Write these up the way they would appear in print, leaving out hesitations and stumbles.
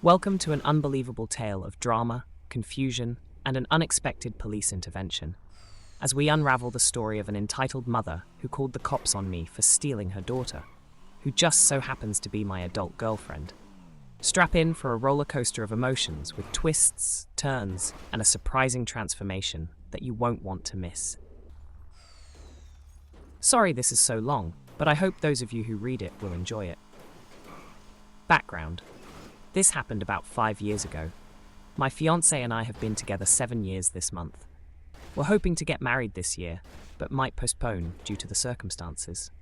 Welcome to an unbelievable tale of drama, confusion, and an unexpected police intervention, as we unravel the story of an entitled mother who called the cops on me for stealing her daughter, who just so happens to be my adult girlfriend. Strap in for a roller coaster of emotions with twists, turns, and a surprising transformation that you won't want to miss. Sorry this is so long, but I hope those of you who read it will enjoy it. Background. This happened about 5 years ago. My fiancé and I have been together 7 years this month. We're hoping to get married this year, but might postpone due to the circumstances.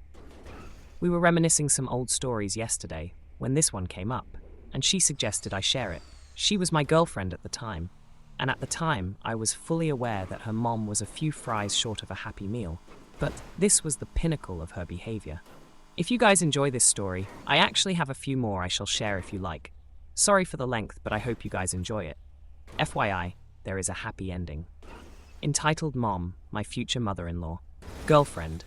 We were reminiscing some old stories yesterday when this one came up, and she suggested I share it. She was my girlfriend at the time, and at the time I was fully aware that her mom was a few fries short of a happy meal, but this was the pinnacle of her behavior. If you guys enjoy this story, I actually have a few more I shall share if you like. Sorry for the length, but I hope you guys enjoy it. FYI, there is a happy ending. Entitled Mom, my future mother-in-law. Girlfriend,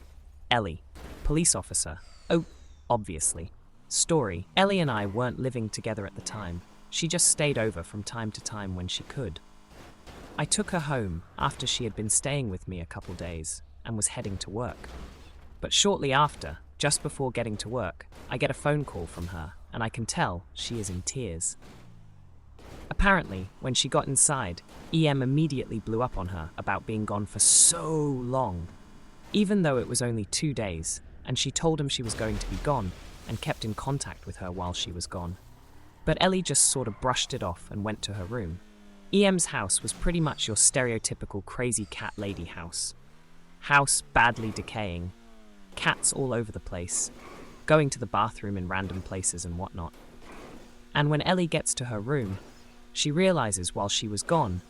Ellie. Police officer. Oh, obviously. Story, Ellie and I weren't living together at the time. She just stayed over from time to time when she could. I took her home after she had been staying with me a couple days and was heading to work. But shortly after, just before getting to work, I get a phone call from her, and I can tell she is in tears. Apparently, when she got inside, EM immediately blew up on her about being gone for so long, even though it was only 2 days, and she told him she was going to be gone and kept in contact with her while she was gone. But Ellie just sort of brushed it off and went to her room. EM's house was pretty much your stereotypical crazy cat lady house. House badly decaying, cats all over the place, going to the bathroom in random places and whatnot. And when Ellie gets to her room, she realizes while she was gone,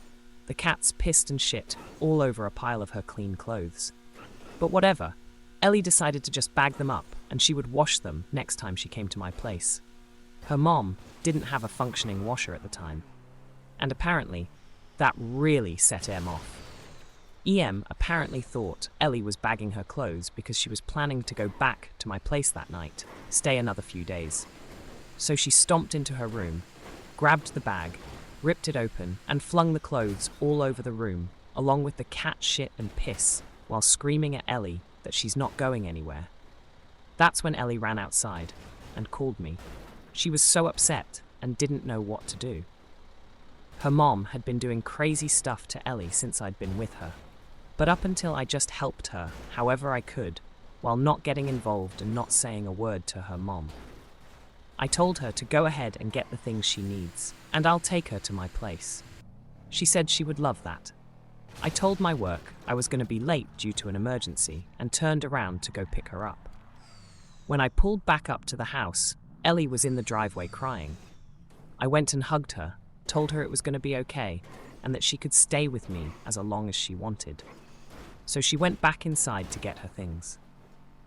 the cats pissed and shit all over a pile of her clean clothes. But whatever, Ellie decided to just bag them up and she would wash them next time she came to my place. Her mom didn't have a functioning washer at the time, and apparently that really set Em off. EM apparently thought Ellie was bagging her clothes because she was planning to go back to my place that night, stay another few days. So she stomped into her room, grabbed the bag, ripped it open, and flung the clothes all over the room, along with the cat shit and piss, while screaming at Ellie that she's not going anywhere. That's when Ellie ran outside and called me. She was so upset and didn't know what to do. Her mom had been doing crazy stuff to Ellie since I'd been with her. But up until I just helped her however I could, while not getting involved and not saying a word to her mom. I told her to go ahead and get the things she needs, and I'll take her to my place. She said she would love that. I told my work I was going to be late due to an emergency and turned around to go pick her up. When I pulled back up to the house, Ellie was in the driveway crying. I went and hugged her, told her it was going to be okay, and that she could stay with me as long as she wanted. So she went back inside to get her things.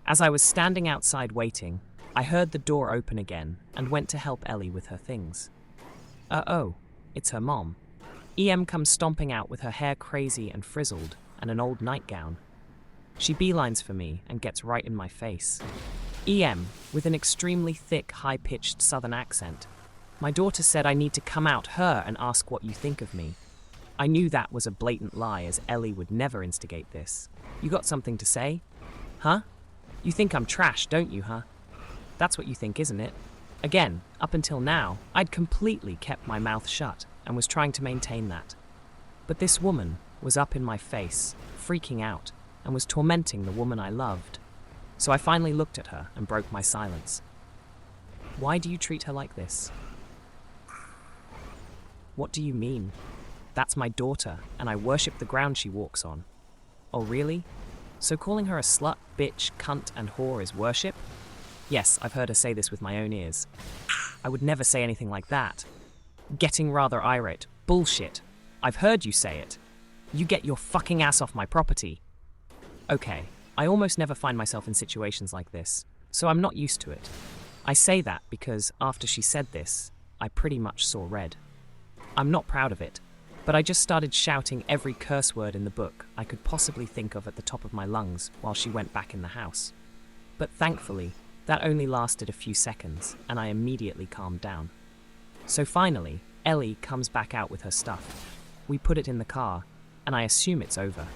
As I was standing outside waiting, I heard the door open again and went to help Ellie with her things. Oh, it's her mom. EM comes stomping out with her hair crazy and frizzled and an old nightgown. She beelines for me and gets right in my face. EM, with an extremely thick, high-pitched southern accent. My daughter said I need to come out her and ask what you think of me. I knew that was a blatant lie, as Ellie would never instigate this. You got something to say? Huh? You think I'm trash, don't you, huh? That's what you think, isn't it? Again, up until now, I'd completely kept my mouth shut and was trying to maintain that. But this woman was up in my face, freaking out, and was tormenting the woman I loved. So I finally looked at her and broke my silence. Why do you treat her like this? What do you mean? That's my daughter, and I worship the ground she walks on. Oh, really? So calling her a slut, bitch, cunt, and whore is worship? Yes, I've heard her say this with my own ears. I would never say anything like that. Getting rather irate. Bullshit. I've heard you say it. You get your fucking ass off my property. Okay, I almost never find myself in situations like this, so I'm not used to it. I say that because after she said this, I pretty much saw red. I'm not proud of it, but I just started shouting every curse word in the book I could possibly think of at the top of my lungs while she went back in the house. But thankfully, that only lasted a few seconds, and I immediately calmed down. So finally, Ellie comes back out with her stuff. We put it in the car, and I assume it's over.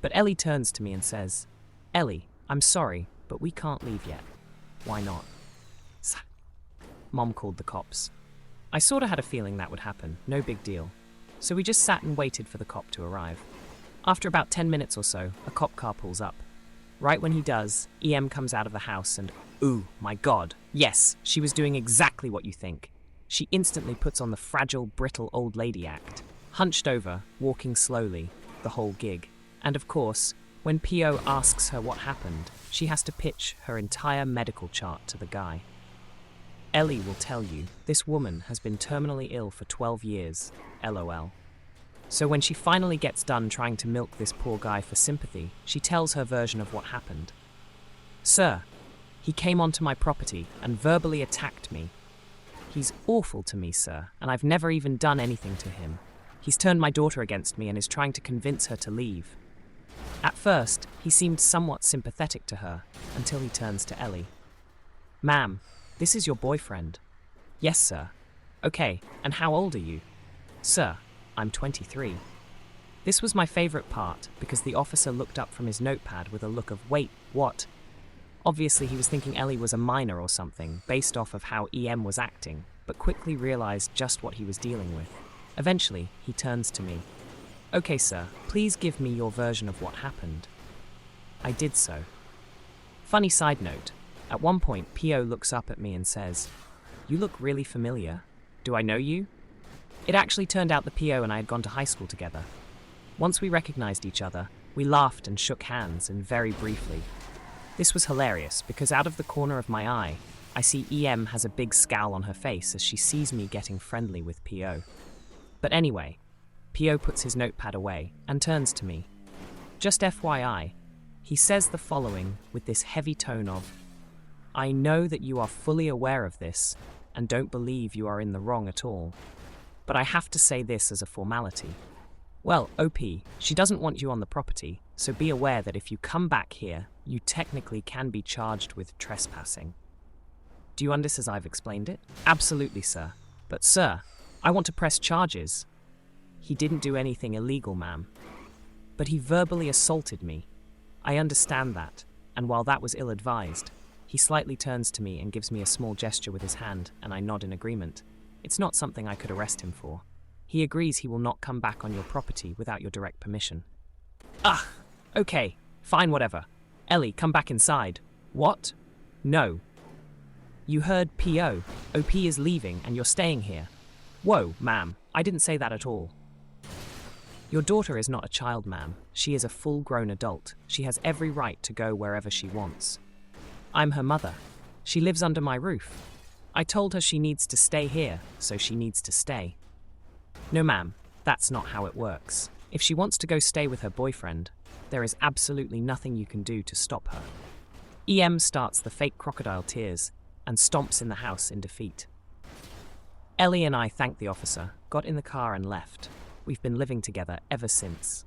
But Ellie turns to me and says, "Ellie, I'm sorry, but we can't leave yet." "Why not?" Mom called the cops. I sorta had a feeling that would happen, no big deal. So we just sat and waited for the cop to arrive. After about 10 minutes or so, a cop car pulls up. Right when he does, EM comes out of the house and, ooh, my God, yes, she was doing exactly what you think. She instantly puts on the fragile, brittle old lady act, hunched over, walking slowly, the whole gig. And of course, when PO asks her what happened, she has to pitch her entire medical chart to the guy. Ellie will tell you, this woman has been terminally ill for 12 years, LOL. So when she finally gets done trying to milk this poor guy for sympathy, she tells her version of what happened. "Sir, he came onto my property and verbally attacked me. He's awful to me, sir, and I've never even done anything to him. He's turned my daughter against me and is trying to convince her to leave." At first, he seemed somewhat sympathetic to her, until he turns to Ellie. "Ma'am, this is your boyfriend." "Yes, sir." "Okay, and how old are you?" "Sir, I'm 23. This was my favourite part, because the officer looked up from his notepad with a look of, wait, what? Obviously he was thinking Ellie was a minor or something, based off of how EM was acting, but quickly realised just what he was dealing with. Eventually, he turns to me. "Okay, sir, please give me your version of what happened." I did so. Funny side note, at one point PO looks up at me and says, "You look really familiar. Do I know you?" It actually turned out the PO and I had gone to high school together. Once we recognised each other, we laughed and shook hands, and very briefly. This was hilarious because out of the corner of my eye, I see EM has a big scowl on her face as she sees me getting friendly with PO. But anyway, PO puts his notepad away and turns to me. Just FYI, he says the following with this heavy tone of, "I know that you are fully aware of this and don't believe you are in the wrong at all. But I have to say this as a formality. Well, OP, she doesn't want you on the property, so be aware that if you come back here, you technically can be charged with trespassing." Do you understand as I've explained it? "Absolutely, sir. But sir, I want to press charges." "He didn't do anything illegal, ma'am." "But he verbally assaulted me." "I understand that, and while that was ill-advised," he slightly turns to me and gives me a small gesture with his hand, and I nod in agreement. "It's not something I could arrest him for. He agrees he will not come back on your property without your direct permission." "Ah, okay, fine, whatever. Ellie, come back inside." "What?" "No." "You heard PO. OP is leaving and you're staying here." "Whoa, ma'am, I didn't say that at all." "Your daughter is not a child, ma'am. She is a full-grown adult. She has every right to go wherever she wants. I'm her mother. She lives under my roof. I told her she needs to stay here, so she needs to stay." "No, ma'am, that's not how it works. If she wants to go stay with her boyfriend, there is absolutely nothing you can do to stop her." EM starts the fake crocodile tears and stomps in the house in defeat. Ellie and I thanked the officer, got in the car and left. We've been living together ever since.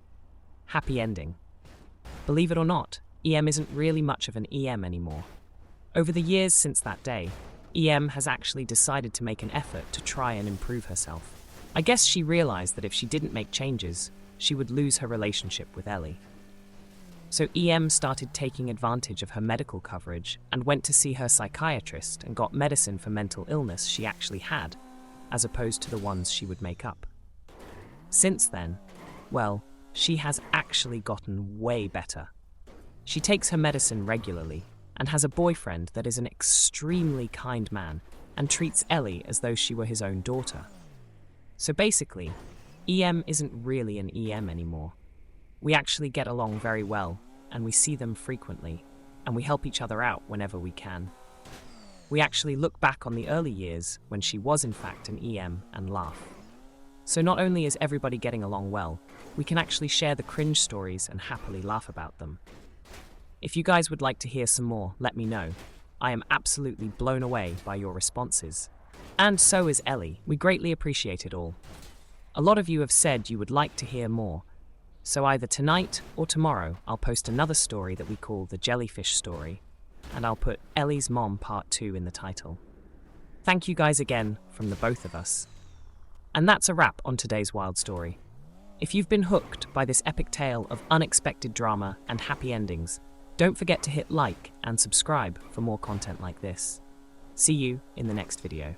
Happy ending. Believe it or not, EM isn't really much of an EM anymore. Over the years since that day, EM has actually decided to make an effort to try and improve herself. I guess she realized that if she didn't make changes, she would lose her relationship with Ellie. So EM started taking advantage of her medical coverage and went to see her psychiatrist and got medicine for mental illness she actually had, as opposed to the ones she would make up. Since then, well, she has actually gotten way better. She takes her medicine regularly and has a boyfriend that is an extremely kind man and treats Ellie as though she were his own daughter. So basically, EM isn't really an EM anymore. We actually get along very well, and we see them frequently, and we help each other out whenever we can. We actually look back on the early years when she was in fact an EM and laugh. So not only is everybody getting along well, we can actually share the cringe stories and happily laugh about them. If you guys would like to hear some more, let me know. I am absolutely blown away by your responses. And so is Ellie. We greatly appreciate it all. A lot of you have said you would like to hear more, so either tonight or tomorrow I'll post another story that we call the Jellyfish Story, and I'll put Ellie's Mom Part 2 in the title. Thank you guys again from the both of us. And that's a wrap on today's wild story. If you've been hooked by this epic tale of unexpected drama and happy endings, don't forget to hit like and subscribe for more content like this. See you in the next video.